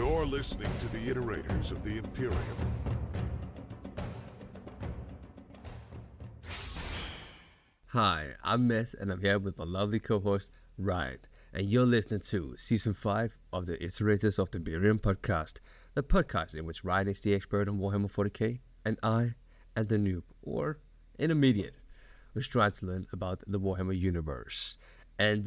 You're listening to the Iterators of the Imperium. Hi, I'm MEZ, and I'm here with my lovely co-host, Ryan. And you're listening to Season 5 of the Iterators of the Imperium podcast. The podcast in which Ryan is the expert on Warhammer 40K, and I am the noob, or intermediate, who's trying to learn about the Warhammer universe. And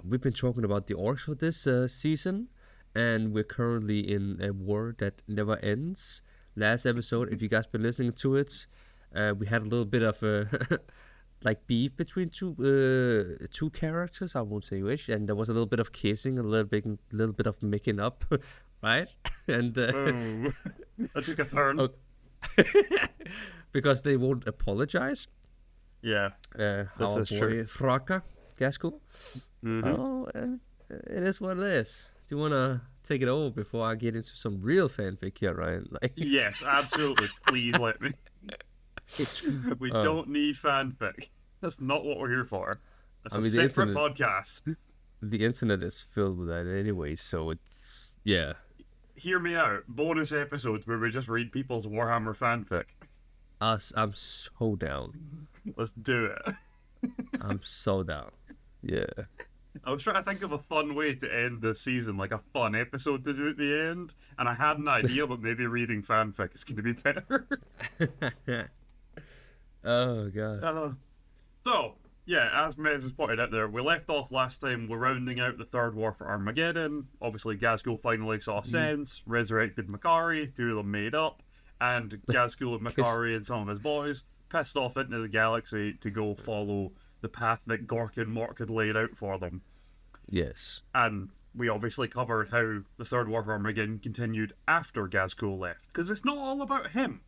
we've been talking about the Orks for this season, and we're currently in a war that never ends. Last episode, if you guys been listening to it, we had a little bit of a like beef between two characters. I won't say which, and there was a little bit of kissing, a little bit of making up, right? And I took a turn. Because they won't apologize. Yeah, our this is boy true. Ghazghkull. Oh, it is what it is. Do you want to take it over before I get into some real fanfic here, Ryan? Yes, absolutely. Please let me. We don't need fanfic. That's not what we're here for. That's a separate podcast. The internet is filled with that anyway, so it's, yeah. Hear me out. Bonus episodes where we just read people's Warhammer fanfic. I'm so down. Let's do it. I'm so down. Yeah. I was trying to think of a fun way to end this season, like a fun episode to do at the end, and I had an idea, but maybe reading fanfic is going to be better. Oh, God. So, yeah, as Mez has pointed out there, we left off last time, we're rounding out the third war for Armageddon. Obviously, Ghazghkull finally saw sense, resurrected Makari, two of them made up, and Ghazghkull and Makari and some of his boys pissed off into the galaxy to go follow the path that Gork and Mork had laid out for them. Yes. And we obviously covered how the third war for Armageddon continued after Ghazghkull left, because it's not all about him.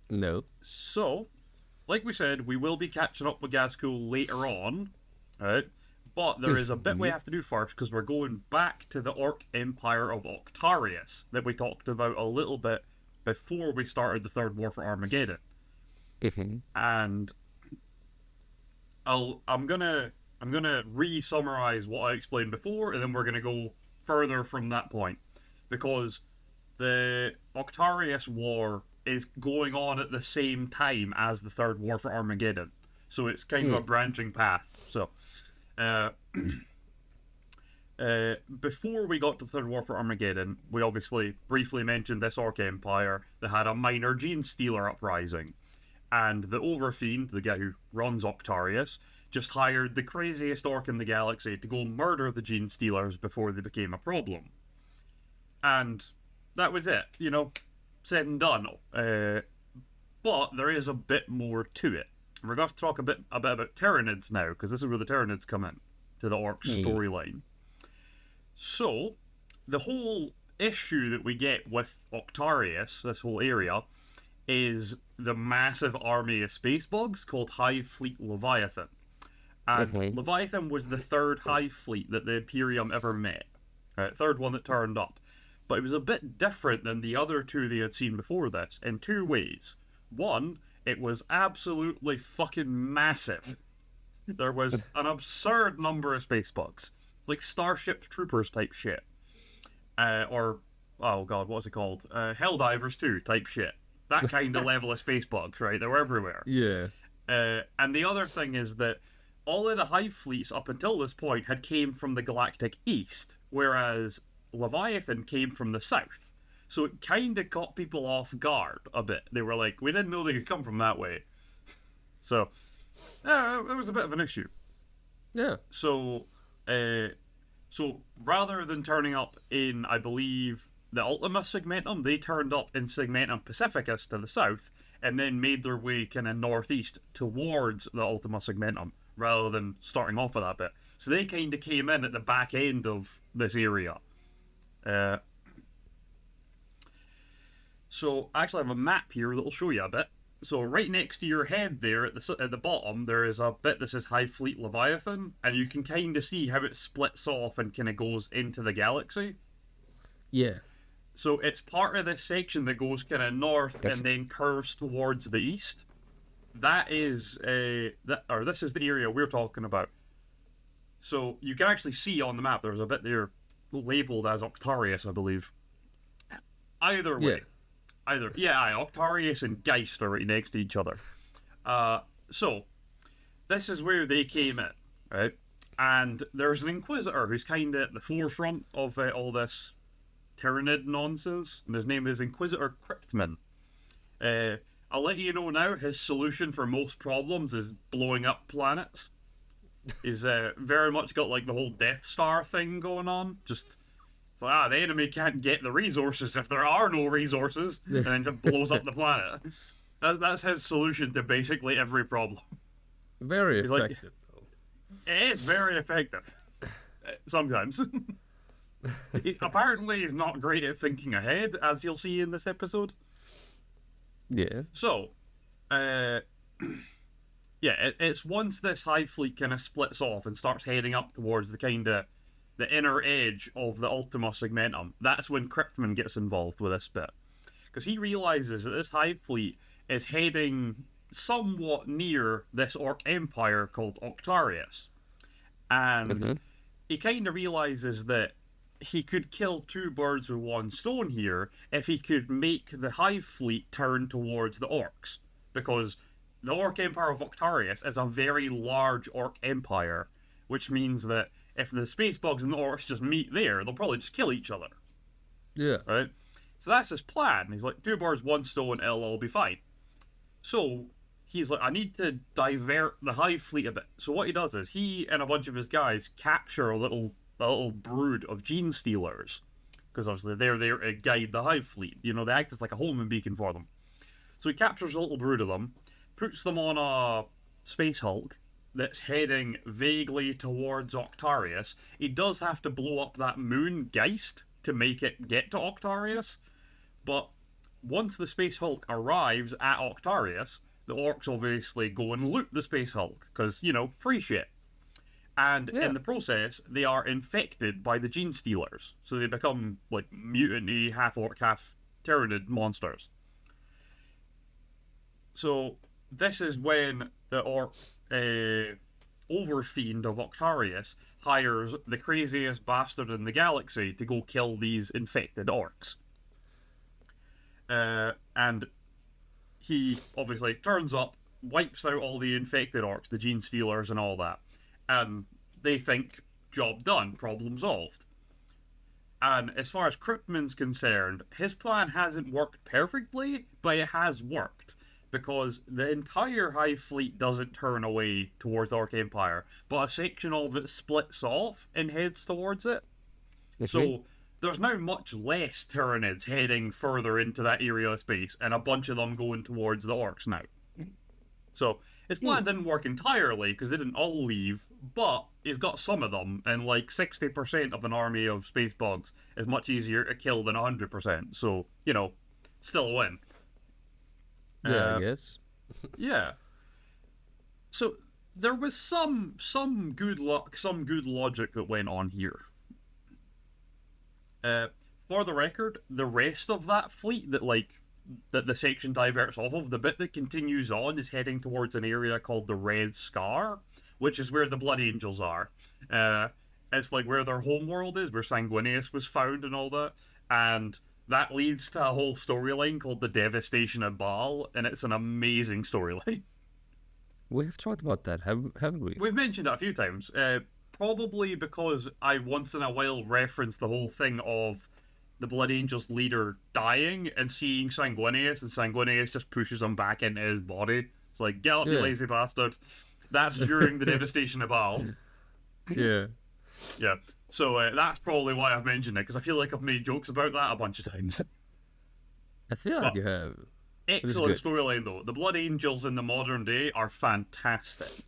No. So, like we said, we will be catching up with Ghazghkull later on, right? But there is a bit we have to do first, because we're going back to the Orc Empire of Octarius that we talked about a little bit before we started the third war for Armageddon. And I'm gonna re-summarize what I explained before, and then we're gonna go further from that point, because the Octarius War is going on at the same time as the third war for Armageddon, so it's kind of a branching path. So, before we got to the third war for Armageddon, we obviously briefly mentioned this Orc Empire that had a minor gene stealer uprising. And the Overfiend, the guy who runs Octarius, just hired the craziest orc in the galaxy to go murder the gene stealers before they became a problem. And that was it, said and done. But there is a bit more to it. We're going to have to talk a bit about Tyranids now, because this is where the Tyranids come in, to the Orcs storyline. So, the whole issue that we get with Octarius, this whole area, is the massive army of space bugs called Hive Fleet Leviathan. And Leviathan was the third Hive fleet that the Imperium ever met. Third one that turned up. But it was a bit different than the other two they had seen before this, in two ways. One, it was absolutely fucking massive. There was an absurd number of space bugs. Like Starship Troopers type shit. Oh god, what was it called? Helldivers 2 type shit. That kind of level of space bugs, right? They were everywhere. Yeah. And the other thing is that all of the Hive fleets up until this point had came from the galactic east, whereas Leviathan came from the south. So it kind of caught people off guard a bit. They were like, we didn't know they could come from that way. So, it was a bit of an issue. Yeah. So rather than turning up in, I believe, the Ultima Segmentum, they turned up in Segmentum Pacificus to the south, and then made their way kind of northeast towards the Ultima Segmentum, rather than starting off with that bit. So they kind of came in at the back end of this area. So I actually have a map here that'll show you a bit. So right next to your head there, at the bottom, there is a bit that says Hive Fleet Leviathan, and you can kind of see how it splits off and kind of goes into the galaxy. Yeah. So it's part of this section that goes kind of north and then curves towards the east. This is the area we're talking about. So you can actually see on the map, there's a bit there labeled as Octarius, I believe. Either way. Octarius and Geist are right next to each other. So, this is where they came in, right? And there's an Inquisitor who's kind of at the forefront of all this Tyranid nonsense, and his name is Inquisitor Kryptman. I'll let you know now, his solution for most problems is blowing up planets. He's very much got like the whole Death Star thing going on. Just, it's like, the enemy can't get the resources if there are no resources, and then just blows up the planet. That's his solution to basically every problem. Very effective, though. It is very effective. Sometimes. Apparently, he's not great at thinking ahead, as you'll see in this episode. Yeah. So, it's once this Hive fleet kind of splits off and starts heading up towards the inner edge of the Ultima Segmentum, that's when Kryptman gets involved with this bit. Because he realizes that this Hive fleet is heading somewhat near this Orc empire called Octarius. And he kind of realizes that he could kill two birds with one stone here if he could make the Hive fleet turn towards the Orcs. Because the Orc Empire of Octarius is a very large Orc empire, which means that if the space bugs and the Orcs just meet there, they'll probably just kill each other. Yeah. Right? So that's his plan. He's like, two birds, one stone, it'll all be fine. So he's like, I need to divert the Hive fleet a bit. So what he does is he and a bunch of his guys capture a little brood of gene stealers, because obviously they're there to guide the Hive fleet. You know, they act as like a homing beacon for them. So he captures a little brood of them, puts them on a Space Hulk that's heading vaguely towards Octarius. He does have to blow up that moon Geist to make it get to Octarius, but once the Space Hulk arrives at Octarius, the Orcs obviously go and loot the Space Hulk, because, you know, free shit. And in the process, they are infected by the Gene Stealers. So they become, like, mutant-y, half-orc, half-tyranid monsters. So this is when the Orc Overfiend of Octarius hires the craziest bastard in the galaxy to go kill these infected Orcs. And he obviously turns up, wipes out all the infected Orcs, the Gene Stealers and all that. And they think, job done, problem solved. And as far as Kryptman's concerned, his plan hasn't worked perfectly, but it has worked. Because the entire Hive fleet doesn't turn away towards the Orc Empire, but a section of it splits off and heads towards it. So there's now much less Tyranids heading further into that area of space, and a bunch of them going towards the Orcs now. So his plan didn't work entirely, because they didn't all leave, but he's got some of them, and like 60% of an army of space bugs is much easier to kill than 100%, so, you know, still a win. Yeah, I guess. Yeah. So there was some good luck, some good logic that went on here. For the record, the rest of that fleet that the section diverts off of, the bit that continues on is heading towards an area called the Red Scar, which is where the Blood Angels are. It's like where their homeworld is, where Sanguinius was found and all that, and that leads to a whole storyline called the Devastation of Baal, and it's an amazing storyline. We have talked about that, haven't we? We've mentioned it a few times. Probably because I once in a while reference the whole thing of the Blood Angels leader dying and seeing Sanguinius, and Sanguinius just pushes him back into his body. It's like, get up, you lazy bastard. That's during the Devastation of Baal. Yeah. Yeah. So that's probably why I've mentioned it, because I feel like I've made jokes about that a bunch of times. I feel like you have. Excellent storyline, though. The Blood Angels in the modern day are fantastic.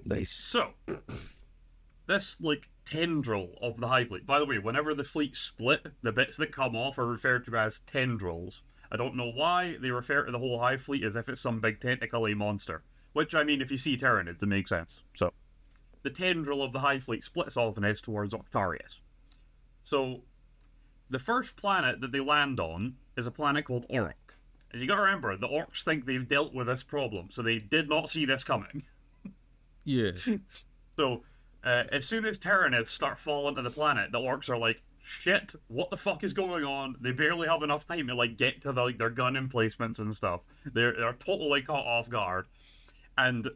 Nice. So, this, like, tendril of the Hive fleet. By the way, whenever the fleet split, the bits that come off are referred to as tendrils. I don't know why they refer to the whole Hive fleet as if it's some big tentacle-y monster. Which, I mean, if you see Tyranids, it makes sense. So, the tendril of the Hive fleet splits off and heads towards Octarius. So, the first planet that they land on is a planet called Ork. And you gotta remember, the Orcs think they've dealt with this problem, so they did not see this coming. Yeah. So, As soon as Tyranids start falling to the planet, the Orks are like, shit, what the fuck is going on? They barely have enough time to like get to their gun emplacements and stuff. They're totally caught off guard. And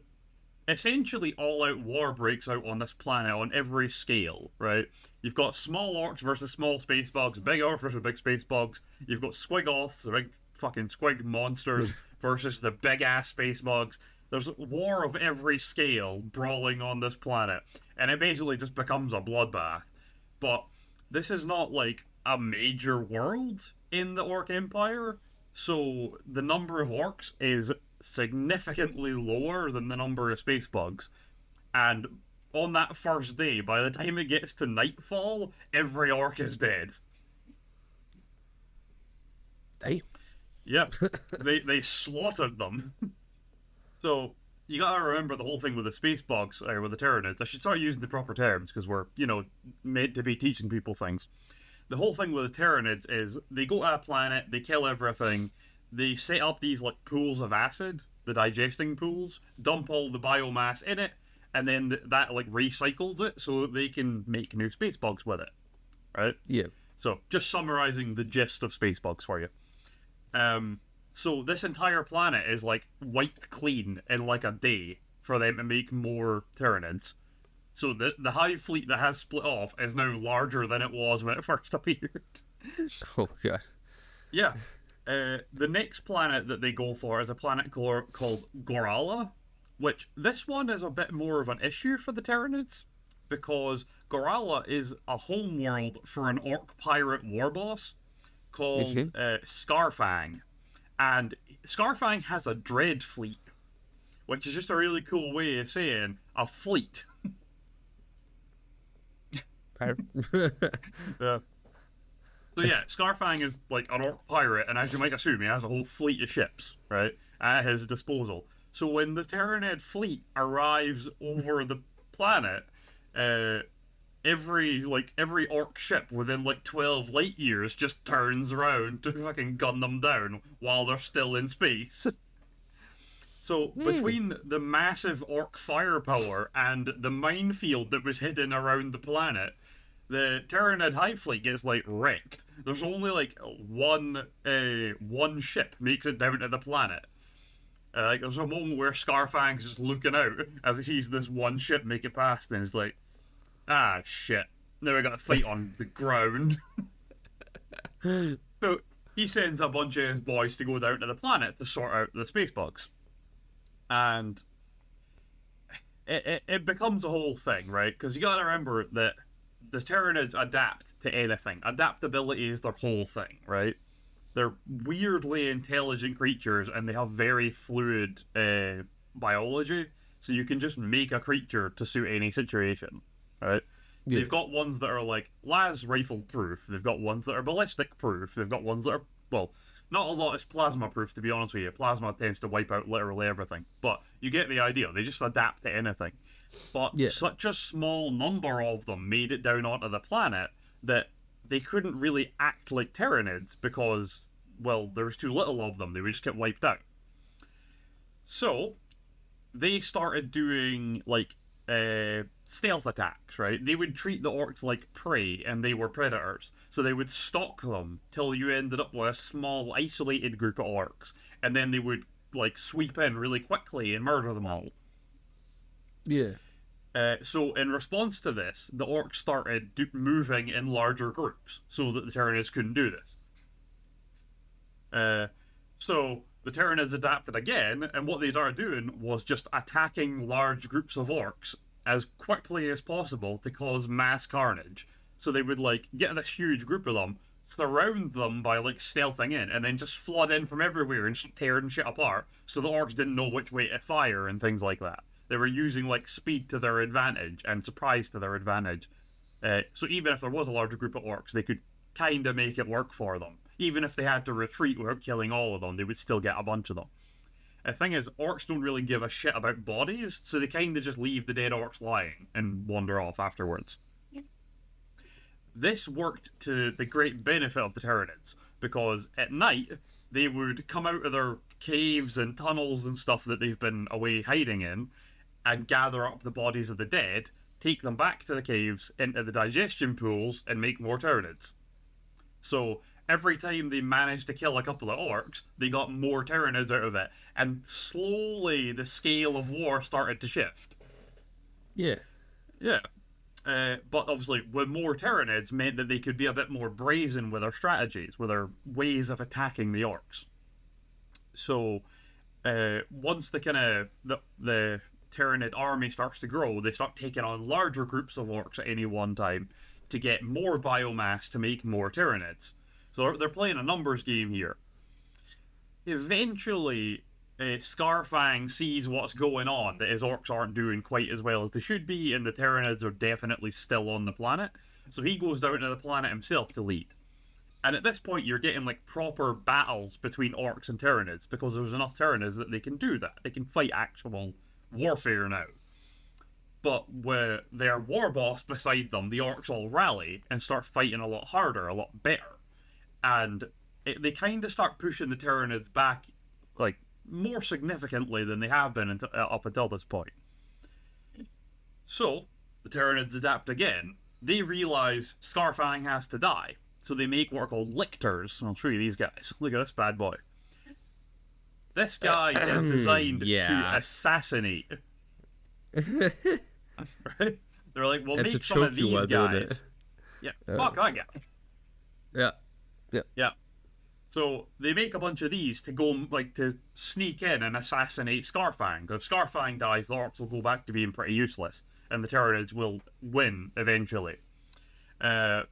essentially all-out war breaks out on this planet on every scale, right? You've got small orcs versus small space bugs, big orcs versus big space bugs. You've got squig-oths, the big fucking squig monsters, versus the big-ass space bugs. There's war of every scale brawling on this planet, and it basically just becomes a bloodbath. But this is not, like, a major world in the Orc Empire, so the number of orcs is significantly lower than the number of space bugs. And on that first day, by the time it gets to nightfall, every orc is dead. Damn. Yep. they slaughtered them. So, you gotta remember the whole thing with the space bugs, or with the Tyranids. I should start using the proper terms, because we're, meant to be teaching people things. The whole thing with the Tyranids is, they go to a planet, they kill everything, they set up these, like, pools of acid, the digesting pools, dump all the biomass in it, and then that, like, recycles it so that they can make new space bugs with it. Right? Yeah. So, just summarizing the gist of space bugs for you. So this entire planet is, like, wiped clean in, like, a day for them to make more Tyranids. So the Hive fleet that has split off is now larger than it was when it first appeared. Oh, God. Yeah. The next planet that they go for is a planet called Gorala, which this one is a bit more of an issue for the Tyranids, because Gorala is a homeworld for an orc pirate war boss called Scarfang. And Scarfang has a dread fleet, which is just a really cool way of saying a fleet. So yeah, Scarfang is like an orc pirate, and as you might assume, he has a whole fleet of ships, right, at his disposal. So when the Tyranid fleet arrives over the planet, every orc ship within like 12 light years just turns around to fucking gun them down while they're still in space. So between the massive orc firepower and the minefield that was hidden around the planet, the Tyranid Hive fleet gets like wrecked. There's only like one ship makes it down to the planet. Like there's a moment where Scarfang's just looking out as he sees this one ship make it past, and he's like, "Ah, shit! Now we got to fight on the ground." So he sends a bunch of his boys to go down to the planet to sort out the space bugs, and it becomes a whole thing, right? Because you got to remember that the Tyranids adapt to anything. Adaptability is their whole thing, right? They're weirdly intelligent creatures, and they have very fluid biology, so you can just make a creature to suit any situation, right? Yeah. They've got ones that are like las rifle proof, they've got ones that are ballistic proof, they've got ones that are, well, not a lot is plasma proof, to be honest with you. Plasma tends to wipe out literally everything, but you get the idea. They just adapt to anything. But such a small number of them made it down onto the planet that they couldn't really act like Tyranids because, well, there was too little of them. They would just get wiped out. So they started doing, like, stealth attacks, right? They would treat the orcs like prey, and they were predators. So they would stalk them till you ended up with a small, isolated group of orcs, and then they would, like, sweep in really quickly and murder them all. Yeah. So in response to this, the orcs started moving in larger groups so that the Tyranids couldn't do this. So the Tyranids adapted again, and what they started doing was just attacking large groups of orcs as quickly as possible to cause mass carnage. So they would, like, get this huge group of them, surround them by, like, stealthing in, and then just flood in from everywhere and tearing shit apart, so the orcs didn't know which way to fire and things like that. They were using, like, speed to their advantage and surprise to their advantage. So even if there was a larger group of orcs, they could kind of make it work for them. Even if they had to retreat without killing all of them, they would still get a bunch of them. The thing is, orcs don't really give a shit about bodies, so they kind of just leave the dead orcs lying and wander off afterwards. Yeah. This worked to the great benefit of the Tyranids, because at night, they would come out of their caves and tunnels and stuff that they've been away hiding in, and gather up the bodies of the dead take them back to the caves, into the digestion pools, and make more Tyranids. So every time they managed to kill a couple of Orks, they got more Tyranids out of it. And slowly the scale of war started to shift. Yeah. Yeah. But obviously, with more Tyranids meant that they could be a bit more brazen with their strategies, with their ways of attacking the Orks. So, once the Tyranid army starts to grow, they start taking on larger groups of Orks at any one time to get more biomass to make more Tyranids. So they're playing a numbers game here. Eventually, Scarfang sees what's going on, that his Orks aren't doing quite as well as they should be, and the Tyranids are definitely still on the planet. So he goes down to the planet himself to lead. And at this point, you're getting like proper battles between Orks and Tyranids, because there's enough Tyranids that they can do that. They can fight actual warfare now. But with their war boss beside them, the Orks all rally and start fighting a lot harder, a lot better. And they kind of start pushing the Tyranids back, like, more significantly than they have been up until this point. So, the Tyranids adapt again. They realize Scarfang has to die. So they make what are called lictors. I'll show you these guys. Look at this bad boy. This guy is designed to assassinate. Right? They're like, we'll make some of these guys. Yeah, fuck that guy. Yeah. So they make a bunch of these to go, like, to sneak in and assassinate Scarfang. Because if Scarfang dies, the Orks will go back to being pretty useless, and the Tyranids will win eventually. But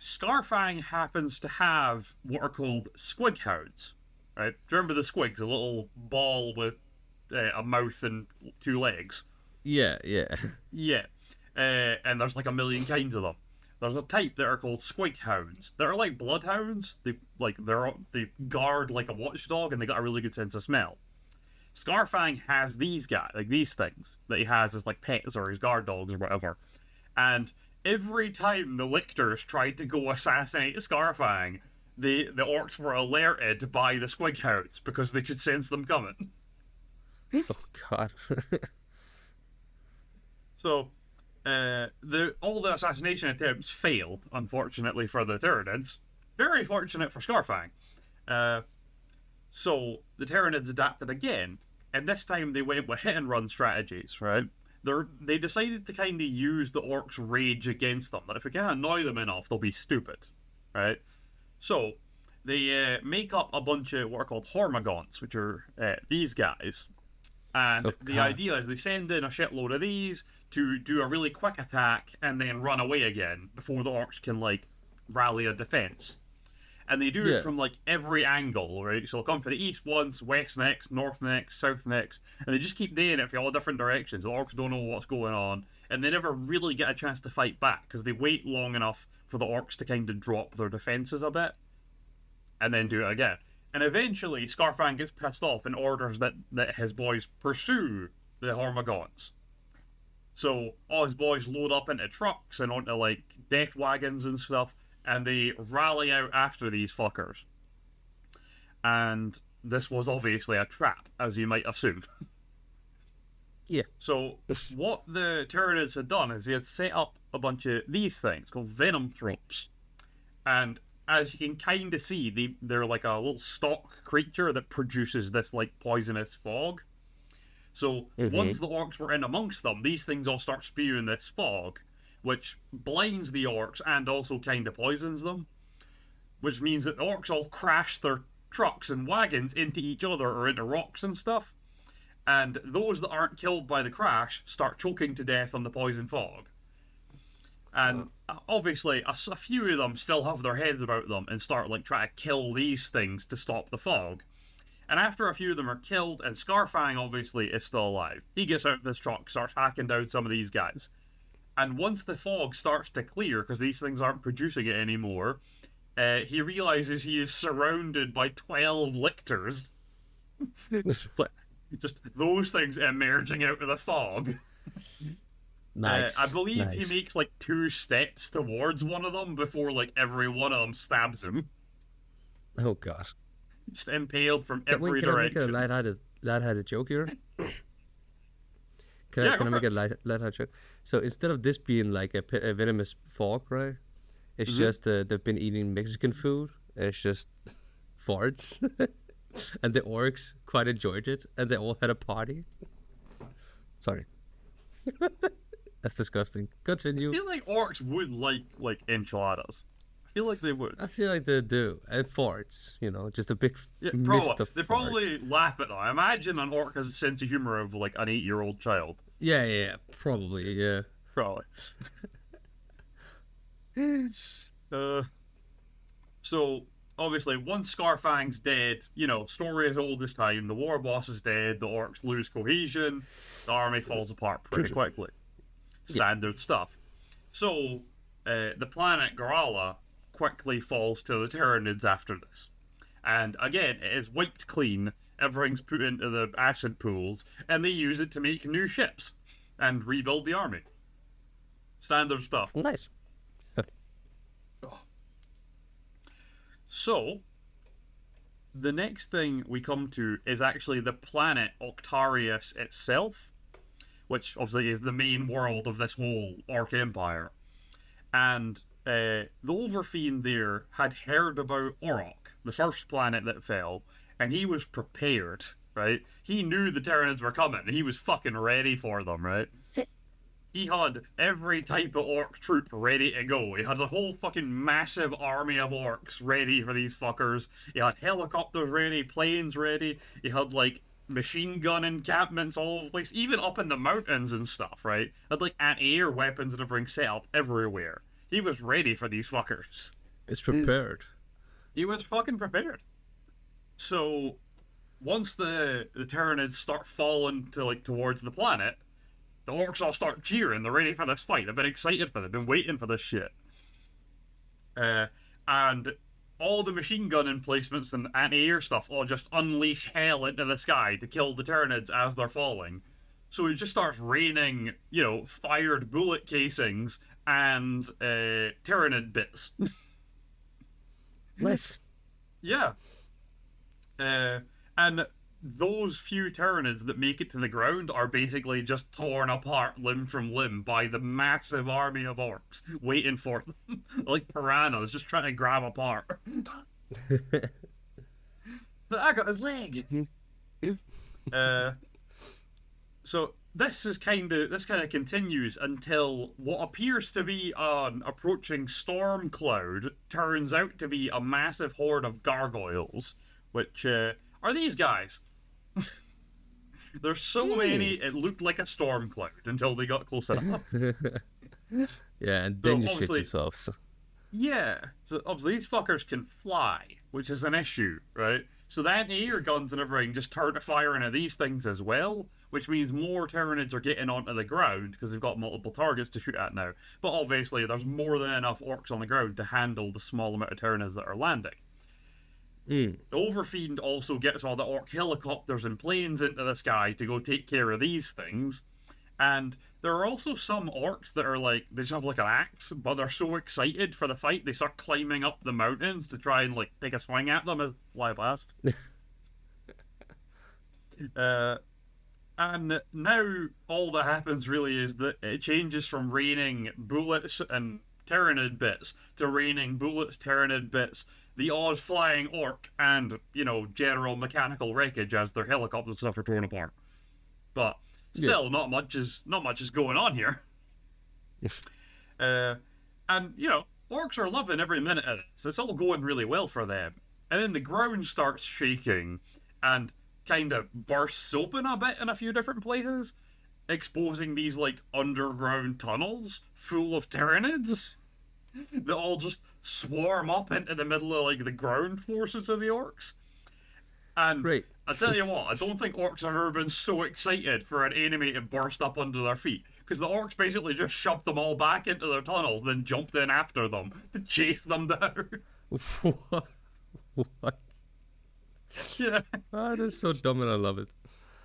Scarfang happens to have what are called squig hounds. Right? Do you remember the squigs? A little ball with a mouth and 2 legs. Yeah. Yeah. And there's like a million kinds of them. There's a type that are called squig hounds. That are like bloodhounds. They guard like a watchdog, and they got a really good sense of smell. Scarfang has these guys, like these things that he has as like pets or his guard dogs or whatever. And every time the lictors tried to go assassinate Scarfang, the Orks were alerted by the squig hounds because they could sense them coming. Oh god. So, all the assassination attempts failed, unfortunately for the Tyranids. Very fortunate for Scarfang. So, the Tyranids adapted again, and this time they went with hit-and-run strategies, right? They decided to kind of use the Orcs' rage against them, that if we can annoy them enough, they'll be stupid, right? So, they make up a bunch of what are called Hormagaunts, which are these guys. And the idea is they send in a shitload of these to do a really quick attack and then run away again before the Orcs can, like, rally a defense. And they do it from, like, every angle, right? So they'll come from the east once, west next, north next, south next, and they just keep doing it from all different directions. The Orcs don't know what's going on, and they never really get a chance to fight back because they wait long enough for the Orcs to kind of drop their defenses a bit and then do it again. And eventually, Scarfang gets pissed off and orders that his boys pursue the Hormagaunts. So all his boys load up into trucks and onto, like, death wagons and stuff, and they rally out after these fuckers. And this was obviously a trap, as you might assume. Yeah. So what the Tyranids had done is they had set up a bunch of these things called venom throps. And as you can kind of see, they're like a little stalk creature that produces this, like, poisonous fog. So once the Orcs were in amongst them, these things all start spewing this fog, which blinds the Orcs and also kind of poisons them. Which means that the Orcs all crash their trucks and wagons into each other or into rocks and stuff. And those that aren't killed by the crash start choking to death on the poison fog. And obviously, a few of them still have their heads about them and start, like, trying to kill these things to stop the fog. And after a few of them are killed, and Scarfang obviously is still alive, he gets out of his truck, starts hacking down some of these guys. And once the fog starts to clear, because these things aren't producing it anymore, he realizes he is surrounded by 12 lictors. It's like, just those things emerging out of the fog. Nice. I believe he makes, like, 2 steps towards one of them before, like, every one of them stabs him. Oh god. Just impaled from every Can direction. I make a lighthearted joke here? Can Yeah, I go can I for make it. a light joke? So instead of this being like a venomous fork, right? It's just they've been eating Mexican food. It's just farts, and the orcs quite enjoyed it, and they all had a party. Sorry, that's disgusting. I Continue. feel like orcs would like enchiladas. I feel like they would. I feel like they do, and farts. You know, just a big Yeah, mist of they fart. probably laugh at them. I imagine an orc has a sense of humor of like an 8-year-old child. Yeah, probably, yeah. Probably. So obviously, once Scarfang's dead, story as old as time. The war boss is dead. The orcs lose cohesion. The army falls apart pretty quickly. Standard stuff. So the planet Gorala quickly falls to the Tyranids after this, and again it is wiped clean. Everything's put into the acid pools, and they use it to make new ships and rebuild the army. Standard stuff. Nice. So, the next thing we come to is actually the planet Octarius itself, which obviously is the main world of this whole Orc Empire. And the Overfiend there had heard about Orok, the first planet that fell, and he was prepared, right? He knew the Tyranids were coming, and he was fucking ready for them, right? He had every type of orc troop ready to go. He had a whole fucking massive army of orcs ready for these fuckers. He had helicopters ready, planes ready. He had, like, machine gun encampments all over the place, even up in the mountains and stuff, right? Had, like, anti-air weapons and everything set up everywhere. He was ready for these fuckers. It's prepared. He was fucking prepared. So, once the Tyranids start falling to, like, towards the planet, the orcs all start cheering. They're ready for this fight. They've been excited for it. They've been waiting for this shit. And all the machine gun emplacements and anti-air stuff all just unleash hell into the sky to kill the Tyranids as they're falling. So it just starts raining, fired bullet casings and Tyranid bits. Nice. Yeah. And those few Tyranids that make it to the ground are basically just torn apart limb from limb by the massive army of orcs waiting for them. Like piranhas just trying to grab apart. But I got his leg. So this kind of continues until what appears to be an approaching storm cloud turns out to be a massive horde of gargoyles, which are these guys. There's so many, it looked like a storm cloud until they got close enough. Yeah, and then you shit obviously- yourselves. Yeah, so obviously these fuckers can fly, which is an issue, right? So the anti-air guns and everything just turn to fire into these things as well, which means more Tyranids are getting onto the ground because they've got multiple targets to shoot at now. But obviously there's more than enough orcs on the ground to handle the small amount of Tyranids that are landing. The Overfiend also gets all the orc helicopters and planes into the sky to go take care of these things. And there are also some orcs that are like, they just have like an axe, but they're so excited for the fight, they start climbing up the mountains to try and like take a swing at them as fly past. And now all that happens really is that it changes from raining bullets and Tyranid bits to raining bullets, Tyranid bits, the odd flying orc, and, general mechanical wreckage as their helicopters and stuff are torn apart. But still, not much is going on here. And, orcs are loving every minute of this. It's all going really well for them. And then the ground starts shaking and kind of bursts open a bit in a few different places, exposing these, like, underground tunnels full of Tyranids that all just swarm up into the middle of, like, the ground forces of the orcs. And Great. I tell you what, I don't think orcs have ever been so excited for an enemy to burst up under their feet, because the orcs basically just shoved them all back into their tunnels, then jumped in after them to chase them down. What? Yeah. That is so dumb and I love it.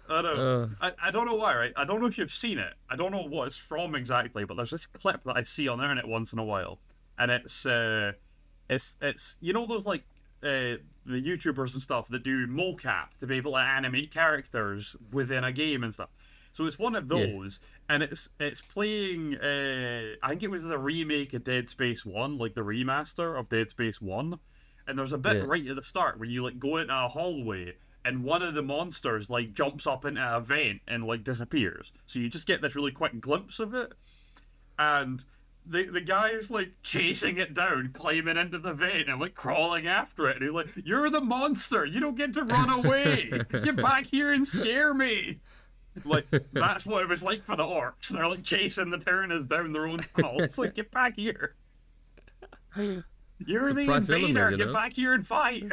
I know. I don't know why, right? I don't know if you've seen it. I don't know what it's from exactly, but there's this clip that I see on the internet once in a while, and it's those like the YouTubers and stuff that do mocap to be able to animate characters within a game and stuff. So it's one of those, and it's playing. I think it was the remake of Dead Space 1, like the remaster of Dead Space 1. And there's a bit right at the start where you like go into a hallway, and one of the monsters like jumps up into a vent and like disappears. So you just get this really quick glimpse of it, and the guy is like chasing it down, climbing into the vent and like crawling after it. And he's like, "You're the monster. You don't get to run away. Get back here and scare me." Like, that's what it was like for the Orks. They're like chasing the Tyranids down their own tunnel. It's like, get back here. You're the invader. Element, get back here and fight.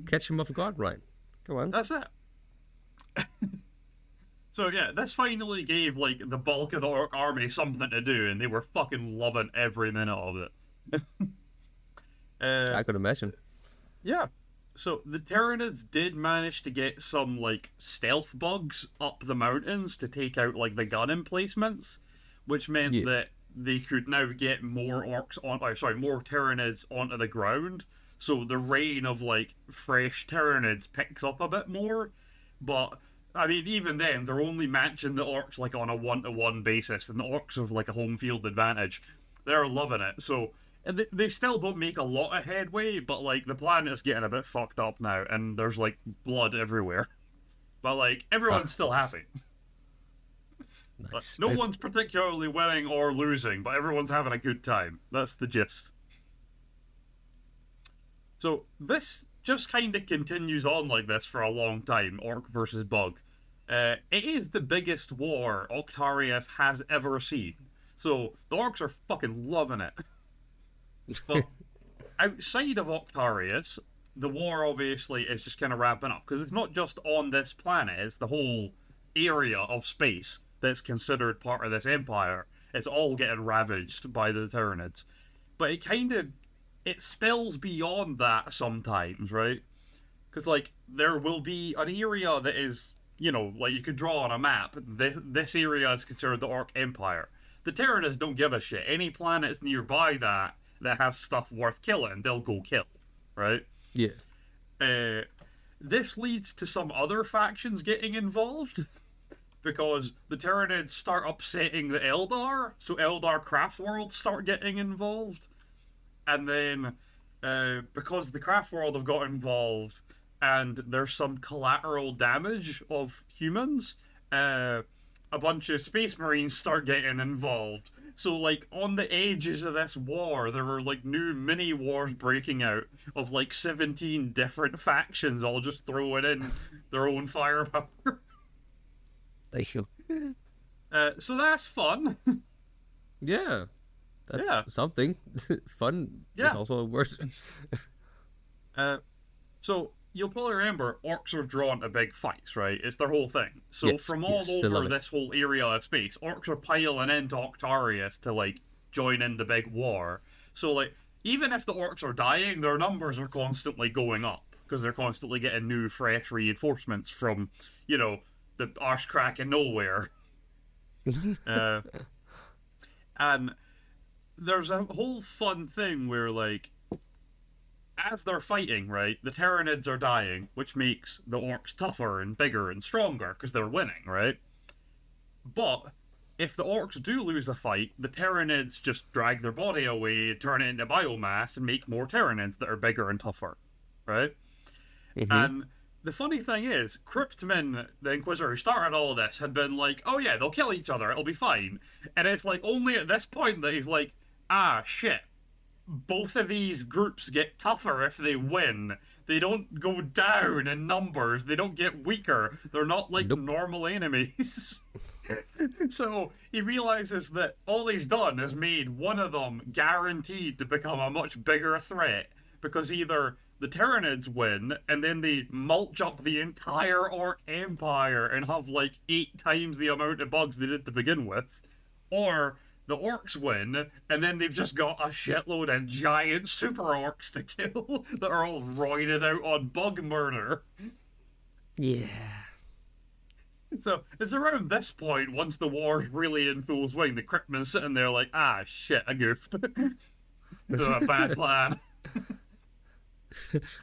Catch him off guard, right? Go on. That's it. So yeah, this finally gave like the bulk of the Orc army something to do, and they were fucking loving every minute of it. I could imagine. Yeah. So the Tyranids did manage to get some like stealth bugs up the mountains to take out like the gun emplacements, which meant that they could now get more Orcs on. More Tyranids onto the ground. So the rain of like fresh Tyranids picks up a bit more, but I mean, even then, they're only matching the Orcs like on a 1-to-1 basis, and the Orcs have like a home field advantage. They're loving it. So they still don't make a lot of headway, but like the planet's getting a bit fucked up now, and there's like blood everywhere. But like everyone's still happy. Nice. No one's particularly winning or losing, but everyone's having a good time. That's the gist. So this just kind of continues on like this for a long time, Orc versus Bug. It is the biggest war Octarius has ever seen. So the Orcs are fucking loving it. But outside of Octarius, the war obviously is just kind of ramping up, because it's not just on this planet, it's the whole area of space that's considered part of this empire. It's all getting ravaged by the Tyranids. But it spills beyond that sometimes, right? Because, like, there will be an area that is, you know, like you could draw on a map. This area is considered the Orc Empire. The Tyranids don't give a shit. Any planets nearby that have stuff worth killing, they'll go kill, right? Yeah. This leads to some other factions getting involved, because the Tyranids start upsetting the Eldar, so Eldar craft worlds start getting involved. And then, because the craft world have got involved, and there's some collateral damage of humans, a bunch of Space Marines start getting involved. So, like, on the edges of this war, there were, like, new mini-wars breaking out of, like, 17 different factions all just throwing in their own firepower. Thank you. So that's fun. Yeah. That's something. Fun is also a word. So you'll probably remember Orcs are drawn to big fights, right? It's their whole thing. So from all over this whole area of space, Orcs are piling into Octarius to like join in the big war. So like even if the Orcs are dying, their numbers are constantly going up, because they're constantly getting new fresh reinforcements from, you know, the arse crack in nowhere. And there's a whole fun thing where, like, as they're fighting, right, the Tyranids are dying, which makes the Orcs tougher and bigger and stronger, because they're winning, right? But if the Orcs do lose a fight, the Tyranids just drag their body away, turn it into biomass, and make more Tyranids that are bigger and tougher, right? Mm-hmm. And the funny thing is, Kryptman, the Inquisitor who started all this, had been like, oh yeah, they'll kill each other, it'll be fine. And it's like only at this point that he's like, ah, shit. Both of these groups get tougher if they win. They don't go down in numbers. They don't get weaker. They're not like normal enemies. So he realizes that all he's done is made one of them guaranteed to become a much bigger threat, because either the Tyranids win, and then they mulch up the entire Orc Empire and have like 8 times the amount of bugs they did to begin with, or the Orcs win, and then they've just got a shitload of giant super Orcs to kill that are all roided out on bug murder. Yeah. So it's around this point, once the war's really in full swing, the Kryptman's sitting there like, ah, shit, I goofed. This is a bad plan.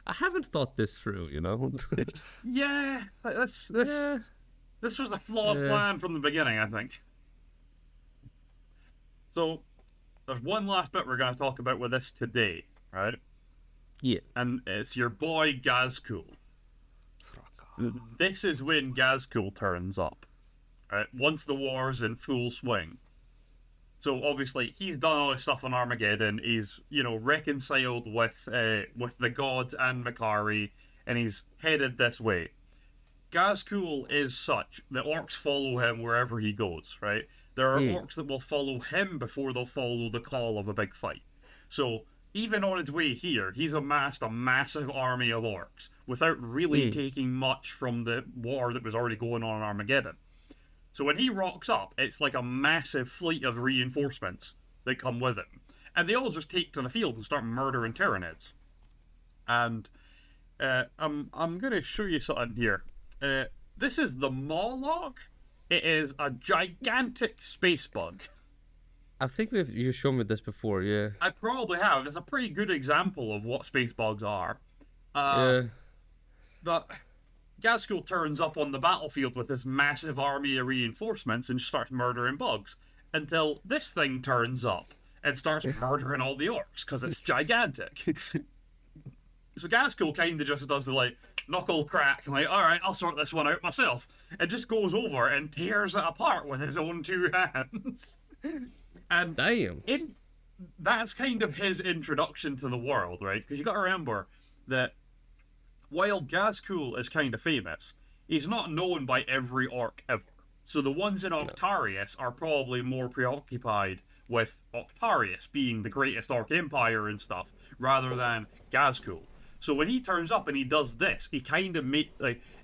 I haven't thought this through, you know? Yeah, this This was a flawed plan from the beginning, I think. So, there's one last bit we're going to talk about with this today, right? Yeah. And it's your boy Ghazghkull. This is when Ghazghkull turns up, right? Once the war's in full swing. So obviously he's done all his stuff on Armageddon. He's reconciled with the gods and Makari, and he's headed this way. Ghazghkull is such that orcs follow him wherever he goes. Right? There are orcs that will follow him before they'll follow the call of a big fight. So even on his way here, he's amassed a massive army of orcs without really taking much from the war that was already going on in Armageddon. So when he rocks up, it's like a massive fleet of reinforcements that come with him. And they all just take to the field and start murdering Tyranids. And I'm going to show you something here. This is the Mawlog. It is a gigantic space bug. I think you've shown me this before, yeah. I probably have. It's a pretty good example of what space bugs are. Yeah. But Ghazghkull turns up on the battlefield with this massive army of reinforcements and starts murdering bugs until this thing turns up and starts murdering all the orcs because it's gigantic. So Ghazghkull kind of just does the knuckle crack, alright, I'll sort this one out myself, and just goes over and tears it apart with his own two hands. And damn. That's kind of his introduction to the world, right? Because you got to remember that while Ghazghkull is kind of famous, he's not known by every orc ever. So the ones in Octarius are probably more preoccupied with Octarius being the greatest orc empire and stuff, rather than Ghazghkull. So when he turns up and he does this, he kind of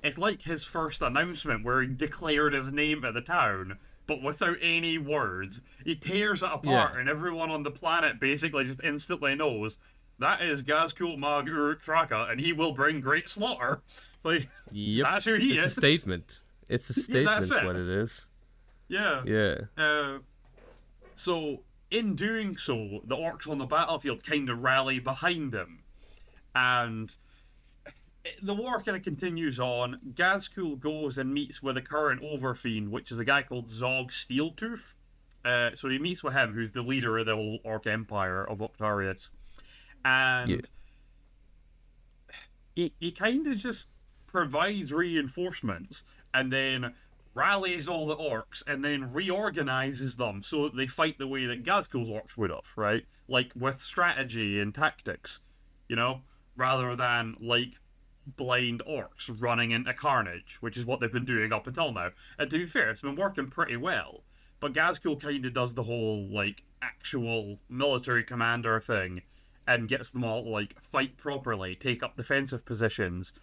it's like his first announcement where he declared his name at the town, but without any words. He tears it apart, and everyone on the planet basically just instantly knows that is Ghazghkull Mag Uruk Thraka, and he will bring great slaughter. That's who he is. It's a statement. It's a statement, that's it. What it is. Yeah. Yeah. So, in doing so, the orcs on the battlefield kind of rally behind him. And the war kind of continues on. Ghazghkull goes and meets with the current Overfiend, which is a guy called Zog Steeltooth. So he meets with him, who's the leader of the whole orc empire of Octarius. And he kind of just provides reinforcements and then rallies all the orcs and then reorganizes them so that they fight the way that Ghazghkull's orcs would have, right? Like with strategy and tactics, rather than blind orcs running into carnage, which is what they've been doing up until now. And to be fair, it's been working pretty well. But Ghazghkull kind of does the whole actual military commander thing and gets them all to fight properly, take up defensive positions,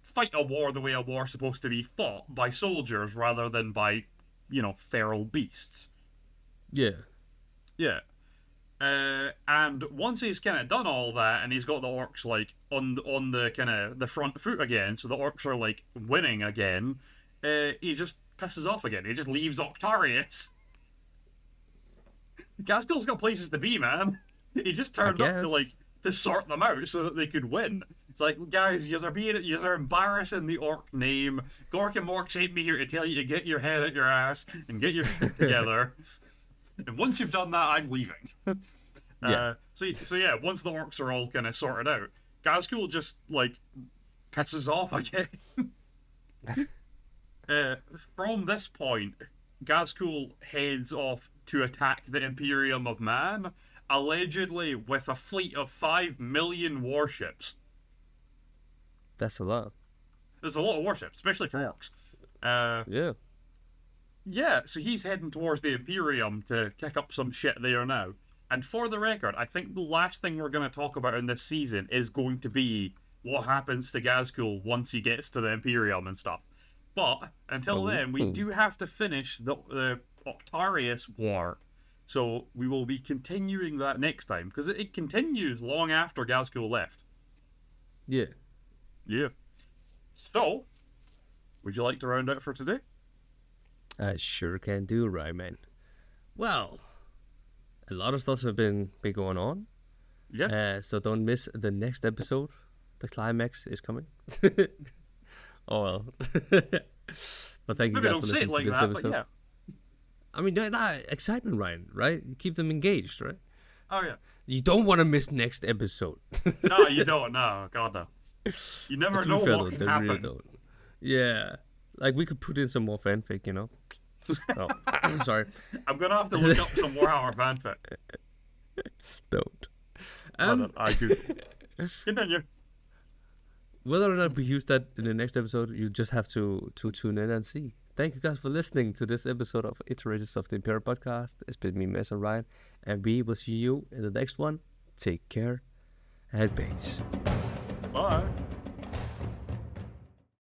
fight a war the way a war's supposed to be fought by soldiers rather than by, feral beasts. Yeah. Yeah. And once he's kind of done all that and he's got the orcs on the kind of the front foot again, so the orcs are winning again, he just pisses off again. He just leaves Octarius. Ghazghkull's got places to be, man. He just turned up to sort them out so that they could win. It's guys, you're embarrassing the orc name. Gork and Mork sent me here to tell you to get your head out your ass and get your shit together. And once you've done that, I'm leaving. So yeah, once the orcs are all kind of sorted out, Ghazghkull just pisses off again. From this point, Ghazghkull heads off to attack the Imperium of Man, allegedly with a fleet of 5 million warships. That's a lot. There's a lot of warships, especially for orcs. Yeah. Yeah, so he's heading towards the Imperium to kick up some shit there now. And for the record, I think the last thing we're going to talk about in this season is going to be what happens to Ghazghkull once he gets to the Imperium and stuff. But until then, we do have to finish the Octarius War. So we will be continuing that next time, because it continues long after Ghazghkull left. Yeah. Yeah. So, would you like to round out for today? I sure can do, right, man. Well, a lot of stuff have been going on. Yeah. So don't miss the next episode. The climax is coming. Oh well. But thank you Maybe guys don't for say listening it like to this that, episode. but yeah. I mean, that excitement, Ryan, right? You keep them engaged, right? Oh yeah. You don't want to miss next episode. No, you don't. No, God no. You never To be know fair, what though, can they happen. really don't. Yeah. Like, we could put in some more fanfic, you know? Oh, sorry. I'm gonna have to look up some Warhammer fanfic. Don't. I Google. Continue. Whether or not we use that in the next episode, you just have to tune in and see. Thank you guys for listening to this episode of Iterators of the Imperium podcast. It's been me, MEZ and Ryan, and we will see you in the next one. Take care and peace. Bye.